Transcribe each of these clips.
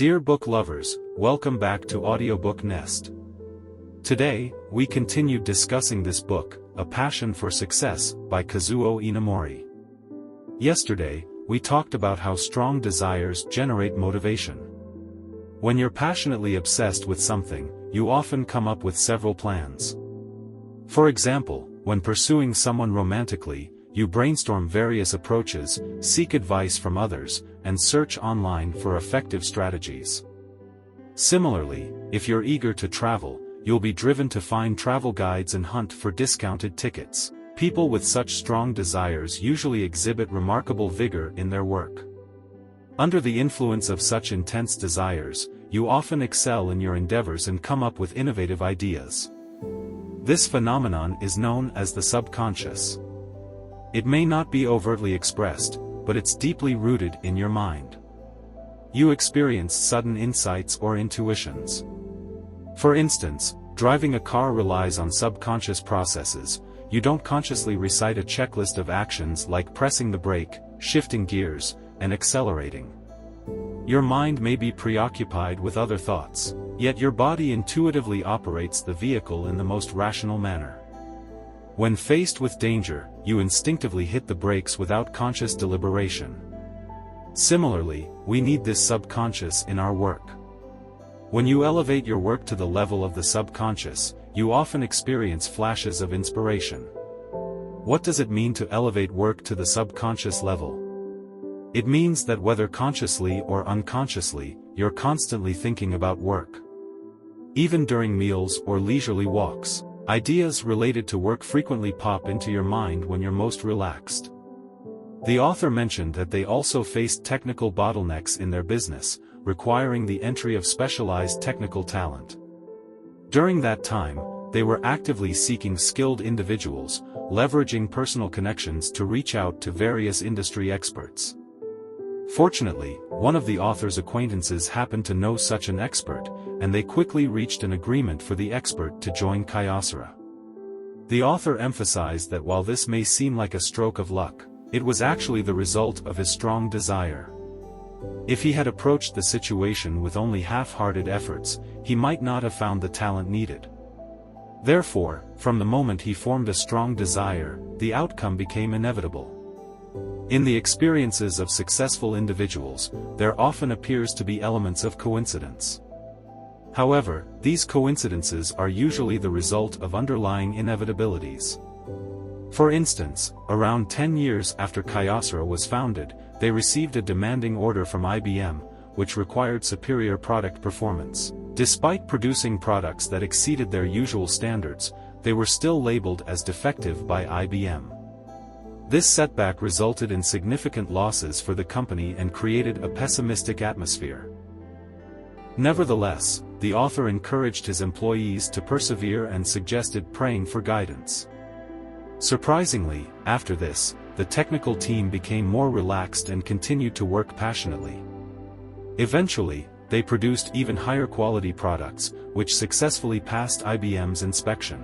Dear book lovers, welcome back to Audiobook Nest. Today, we continue discussing this book, A Passion for Success, by Kazuo Inamori. Yesterday, we talked about how strong desires generate motivation. When you're passionately obsessed with something, you often come up with several plans. For example, when pursuing someone romantically, you brainstorm various approaches, seek advice from others, and search online for effective strategies. Similarly, if you're eager to travel, you'll be driven to find travel guides and hunt for discounted tickets. People with such strong desires usually exhibit remarkable vigor in their work. Under the influence of such intense desires, you often excel in your endeavors and come up with innovative ideas. This phenomenon is known as the subconscious. It may not be overtly expressed, but it's deeply rooted in your mind. You experience sudden insights or intuitions. For instance, driving a car relies on subconscious processes. You don't consciously recite a checklist of actions like pressing the brake, shifting gears, and accelerating. Your mind may be preoccupied with other thoughts, yet your body intuitively operates the vehicle in the most rational manner. When faced with danger, you instinctively hit the brakes without conscious deliberation. Similarly, we need this subconscious in our work. When you elevate your work to the level of the subconscious, you often experience flashes of inspiration. What does it mean to elevate work to the subconscious level? It means that whether consciously or unconsciously, you're constantly thinking about work. Even during meals or leisurely walks, ideas related to work frequently pop into your mind when you're most relaxed. The author mentioned that they also faced technical bottlenecks in their business, requiring the entry of specialized technical talent. During that time, they were actively seeking skilled individuals, leveraging personal connections to reach out to various industry experts. Fortunately, one of the author's acquaintances happened to know such an expert, and they quickly reached an agreement for the expert to join Kyocera. The author emphasized that while this may seem like a stroke of luck, it was actually the result of his strong desire. If he had approached the situation with only half-hearted efforts, he might not have found the talent needed. Therefore, from the moment he formed a strong desire, the outcome became inevitable. In the experiences of successful individuals, there often appears to be elements of coincidence. However, these coincidences are usually the result of underlying inevitabilities. For instance, around 10 years after Kyocera was founded, they received a demanding order from IBM, which required superior product performance. Despite producing products that exceeded their usual standards, they were still labeled as defective by IBM. This setback resulted in significant losses for the company and created a pessimistic atmosphere. Nevertheless, the author encouraged his employees to persevere and suggested praying for guidance. Surprisingly, after this, the technical team became more relaxed and continued to work passionately. Eventually, they produced even higher quality products, which successfully passed IBM's inspection.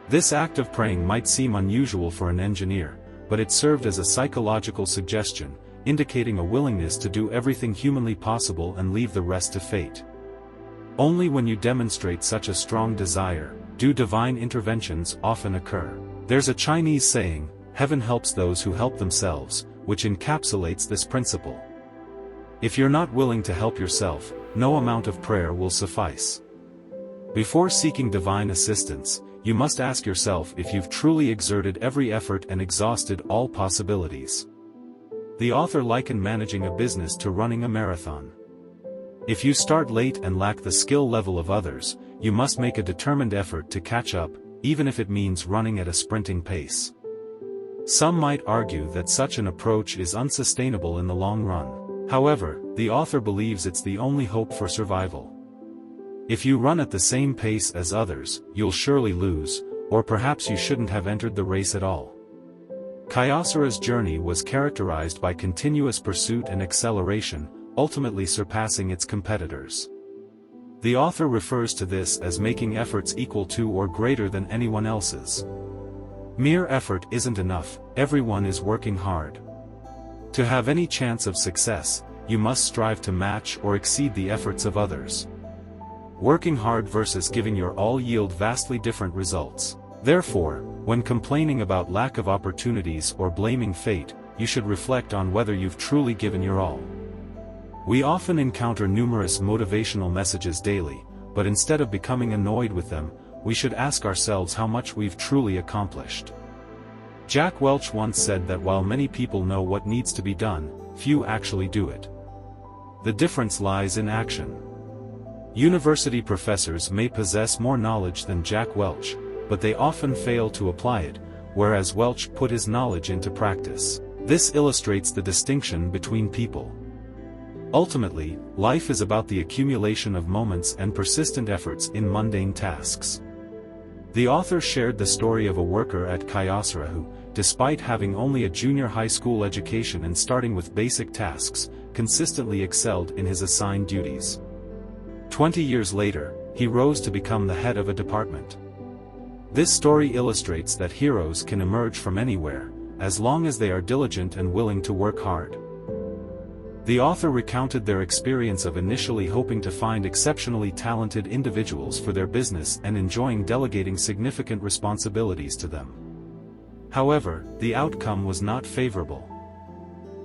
This act of praying might seem unusual for an engineer, but it served as a psychological suggestion, indicating a willingness to do everything humanly possible and leave the rest to fate. Only when you demonstrate such a strong desire, do divine interventions often occur. There's a Chinese saying, "Heaven helps those who help themselves," which encapsulates this principle. If you're not willing to help yourself, no amount of prayer will suffice. Before seeking divine assistance, you must ask yourself if you've truly exerted every effort and exhausted all possibilities. The author likened managing a business to running a marathon. If you start late and lack the skill level of others, you must make a determined effort to catch up, even if it means running at a sprinting pace. Some might argue that such an approach is unsustainable in the long run. However, the author believes it's the only hope for survival. If you run at the same pace as others, you'll surely lose, or perhaps you shouldn't have entered the race at all. Kyocera's journey was characterized by continuous pursuit and acceleration, ultimately surpassing its competitors. The author refers to this as making efforts equal to or greater than anyone else's. Mere effort isn't enough, everyone is working hard. To have any chance of success, you must strive to match or exceed the efforts of others. Working hard versus giving your all yield vastly different results. Therefore, when complaining about lack of opportunities or blaming fate, you should reflect on whether you've truly given your all. We often encounter numerous motivational messages daily, but instead of becoming annoyed with them, we should ask ourselves how much we've truly accomplished. Jack Welch once said that while many people know what needs to be done, few actually do it. The difference lies in action. University professors may possess more knowledge than Jack Welch, but they often fail to apply it, whereas Welch put his knowledge into practice. This illustrates the distinction between people. Ultimately, life is about the accumulation of moments and persistent efforts in mundane tasks. The author shared the story of a worker at Kyocera who, despite having only a junior high school education and starting with basic tasks, consistently excelled in his assigned duties. 20 years later, he rose to become the head of a department. This story illustrates that heroes can emerge from anywhere, as long as they are diligent and willing to work hard. The author recounted their experience of initially hoping to find exceptionally talented individuals for their business and enjoying delegating significant responsibilities to them. However, the outcome was not favorable.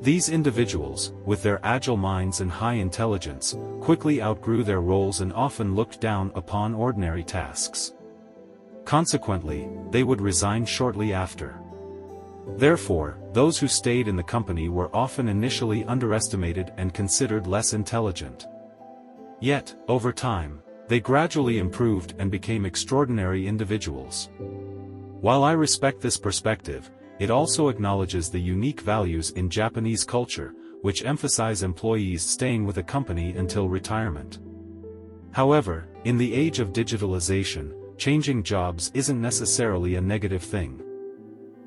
These individuals, with their agile minds and high intelligence, quickly outgrew their roles and often looked down upon ordinary tasks. Consequently, they would resign shortly after. Therefore, those who stayed in the company were often initially underestimated and considered less intelligent. Yet, over time, they gradually improved and became extraordinary individuals. While I respect this perspective, it also acknowledges the unique values in Japanese culture, which emphasize employees staying with a company until retirement. However, in the age of digitalization, changing jobs isn't necessarily a negative thing.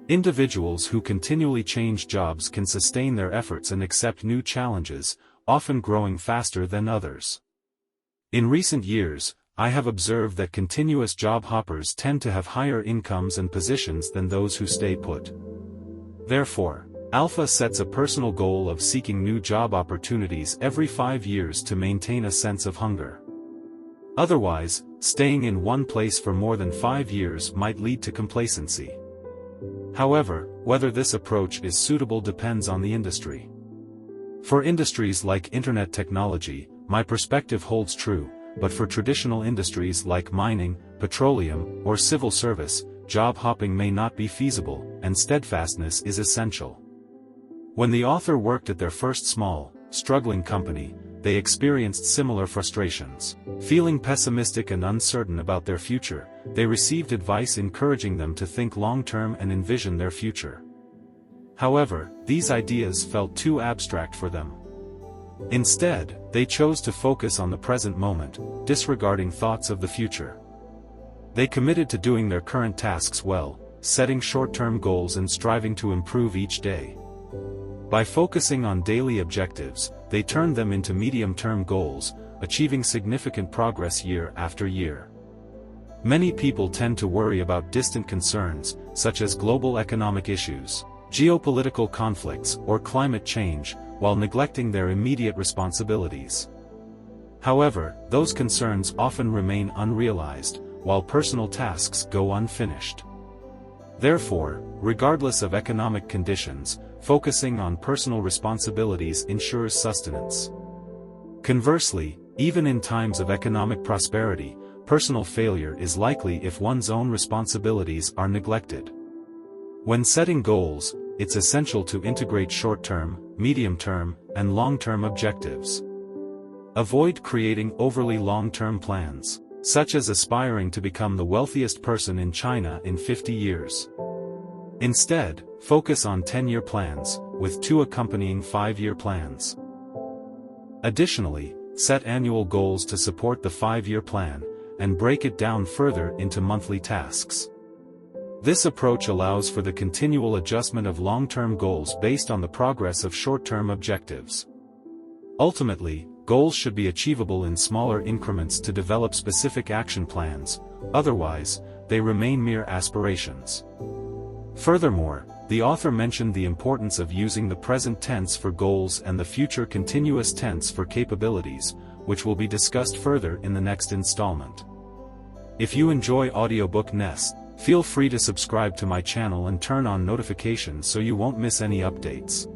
Individuals who continually change jobs can sustain their efforts and accept new challenges, often growing faster than others. In recent years, I have observed that continuous job hoppers tend to have higher incomes and positions than those who stay put. Therefore, Alpha sets a personal goal of seeking new job opportunities every 5 years to maintain a sense of hunger. Otherwise, staying in one place for more than 5 years might lead to complacency. However, whether this approach is suitable depends on the industry. For industries like internet technology, my perspective holds true, but for traditional industries like mining, petroleum, or civil service, job hopping may not be feasible, and steadfastness is essential. When the author worked at their first small, struggling company, they experienced similar frustrations. Feeling pessimistic and uncertain about their future, they received advice encouraging them to think long-term and envision their future. However, these ideas felt too abstract for them. Instead, they chose to focus on the present moment, disregarding thoughts of the future. They committed to doing their current tasks well, setting short-term goals and striving to improve each day. By focusing on daily objectives, they turned them into medium-term goals, achieving significant progress year after year. Many people tend to worry about distant concerns, such as global economic issues, geopolitical conflicts, or climate change, while neglecting their immediate responsibilities. However, those concerns often remain unrealized, while personal tasks go unfinished. Therefore, regardless of economic conditions, focusing on personal responsibilities ensures sustenance. Conversely, even in times of economic prosperity, personal failure is likely if one's own responsibilities are neglected. When setting goals, it's essential to integrate short-term, medium-term, and long-term objectives. Avoid creating overly long-term plans, such as aspiring to become the wealthiest person in China in 50 years. Instead, focus on 10-year plans, with 2 accompanying 5-year plans. Additionally, set annual goals to support the 5-year plan, and break it down further into monthly tasks. This approach allows for the continual adjustment of long-term goals based on the progress of short-term objectives. Ultimately, goals should be achievable in smaller increments to develop specific action plans, otherwise, they remain mere aspirations. Furthermore, The author mentioned the importance of using the present tense for goals and the future continuous tense for capabilities, which will be discussed further in the next installment. If you enjoy Audiobook Nest, feel free to subscribe to my channel and turn on notifications so you won't miss any updates.